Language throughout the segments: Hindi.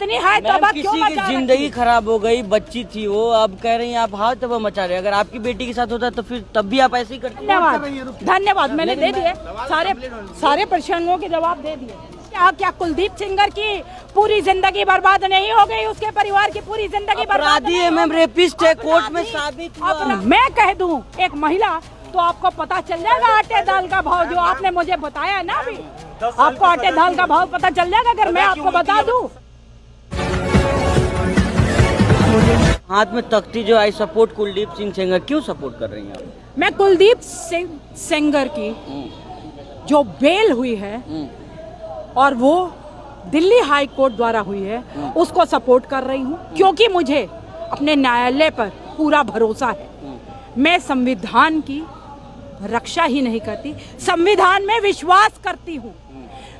इतनी है तौबा क्यों मचा रही? किसी की जिंदगी खराब हो गई, बच्ची थी वो, अब कह रही हैं आप हाँ तौबा मचा रहे। अगर आपकी बेटी के साथ होता तो फिर तब भी आप ऐसे ही करते। धन्यवाद धन्यवाद, मैंने दे दिए सारे प्रश्नों के जवाब दे दिए। क्या कुलदीप सेंगर की पूरी जिंदगी बर्बाद नहीं हो गई? उसके परिवार की पूरी जिंदगी बर्बाद नहीं हो गई? रेपिस्ट है, कोर्ट में साबित हुआ। मैं कह दूं एक महिला, तो आपको पता चल जाएगा आटे दाल का भाव, जो आपने मुझे बताया ना अभी, आपको आटे दाल का भाव पता चल जाएगा अगर मैं आपको बता दूं। हाथ में तख्ती जो आई सपोर्ट कुलदीप सिंह सेंगर, क्यों सपोर्ट कर रही हैं आप? मैं कुलदीप सिंह सेंगर की जो बेल हुई है और वो दिल्ली हाई कोर्ट द्वारा हुई है, उसको सपोर्ट कर रही हूँ, क्योंकि मुझे अपने न्यायालय पर पूरा भरोसा है। मैं संविधान की रक्षा ही नहीं करती, संविधान में विश्वास करती हूँ।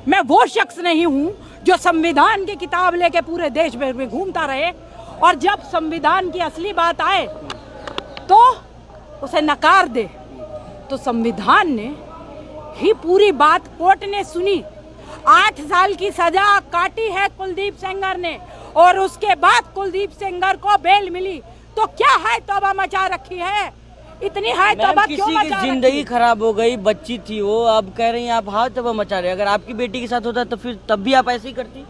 मैं वो शख्स नहीं हूँ जो संविधान की किताब लेके पूरे देश भर में घूमता रहे और जब संविधान की असली बात आए तो उसे नकार दे। तो संविधान ने ही पूरी बात कोर्ट ने सुनी। 8 साल की सजा काटी है कुलदीप सेंगर ने और उसके बाद कुलदीप सेंगर को बेल मिली। तो क्या है तौबा मचा रखी है? इतनी है तौबा क्यों मचा रखी? किसी की जिंदगी खराब हो गई, बच्ची थी वो, अब कह रही हैं आप हाँ तौबा मचा रहे। अगर आपकी बेटी के साथ होता तो फिर तब भी आप ऐसे ही करती।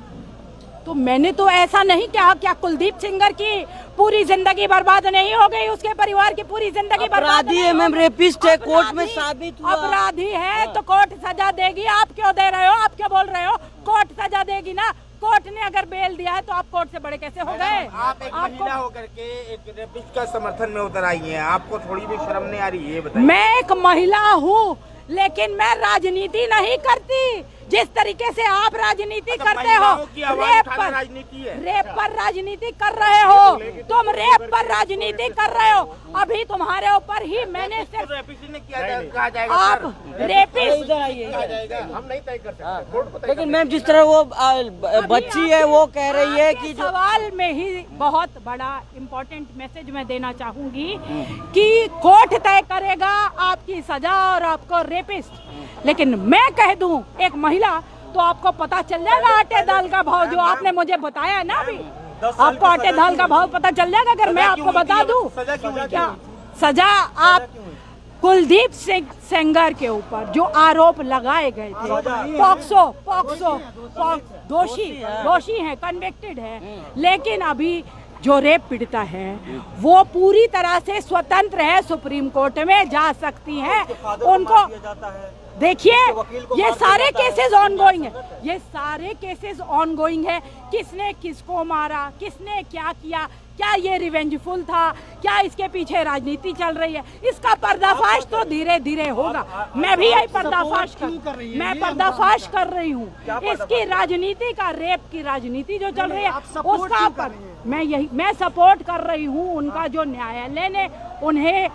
तो मैंने तो ऐसा नहीं कहा। क्या कुलदीप सेंगर की पूरी जिंदगी बर्बाद नहीं हो गई? उसके परिवार की पूरी जिंदगी बर्बाद नहीं हो गई? रेपिस्ट है, कोर्ट में साबित हुआ। अपराधी है तो कोर्ट सजा देगी। आप क्यों दे रहे हो? आप क्यों बोल रहे हो? कोर्ट सजा देगी ना। कोर्ट ने अगर बेल दिया है तो आप कोर्ट से बड़े कैसे हो गए? आप एक महिला होकर के एक रेपिस्ट का समर्थन में उतर आई हैं, आपको थोड़ी भी शर्म नहीं आ रही है? बताइए। मैं एक महिला हूँ लेकिन मैं राजनीति नहीं करती जिस तरीके से आप राजनीति करते हो। रेप पर राजनीति कर रहे हो तुम, रेप पर राजनीति कर रहे हो। अभी तुम्हारे ऊपर ही मैंने सिर्फ आप रेपिस्ट, हम नहीं तय कर सकते। लेकिन मैम जिस तरह वो बच्ची है वो कह रही है कि सवाल में ही बहुत बड़ा इम्पोर्टेंट मैसेज मैं देना चाहूंगी कि कोर्ट तय करेगा आपकी सजा और आपको रेपिस्ट। लेकिन मैं कह दूं एक महिला, तो आपको पता चल जाएगा आटे दाल का भाव, जो आपने मुझे बताया ना अभी, आपको आटे दाल का भाव पता चल जाएगा अगर मैं आपको बता दूं। क्या सजा? आप कुलदीप सिंह सेंगर के ऊपर जो आरोप लगाए गए थे, पॉक्सो दोषी है, कन्विक्टेड है, लेकिन अभी जो रेप पीड़िता है वो पूरी तरह से स्वतंत्र है, सुप्रीम कोर्ट में जा सकती है। उनको देखिए, ये सारे केसेस ऑनगोइंग है, ये सारे केसेस ऑनगोइंग है। किसने किसको मारा, किसने क्या किया, क्या ये रिवेंजफुल था, क्या इसके पीछे राजनीति चल रही है, इसका पर्दाफाश तो धीरे धीरे होगा। मैं भी यही पर्दाफाश कर रही हूँ। इसकी राजनीति का, रेप की राजनीति जो चल रही है उसका पर मैं सपोर्ट कर रही हूँ। उनका जो न्यायालय ने उन्हें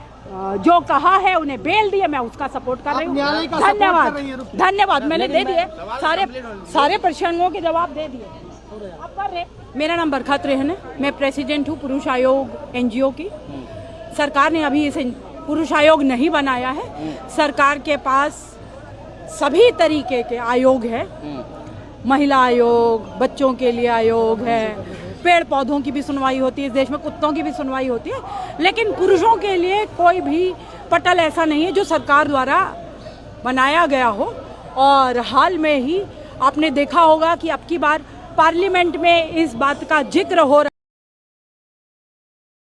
जो कहा है, उन्हें बेल दिए, मैं उसका सपोर्ट कर रही हूँ। धन्यवाद, मैंने दे दिए सारे प्रश्नों के जवाब दे दिए। मेरा नाम बरखत रेहन है, मैं प्रेसिडेंट हूँ पुरुष आयोग NGO की। सरकार ने अभी इसे पुरुष आयोग नहीं बनाया है। सरकार के पास सभी तरीके के आयोग है, महिला आयोग, बच्चों के लिए आयोग है, पेड़ पौधों की भी सुनवाई होती है इस देश में, कुत्तों की भी सुनवाई होती है, लेकिन पुरुषों के लिए कोई भी पटल ऐसा नहीं है जो सरकार द्वारा बनाया गया हो। और हाल में ही आपने देखा होगा कि अब की बार पार्लियामेंट में इस बात का जिक्र हो रहा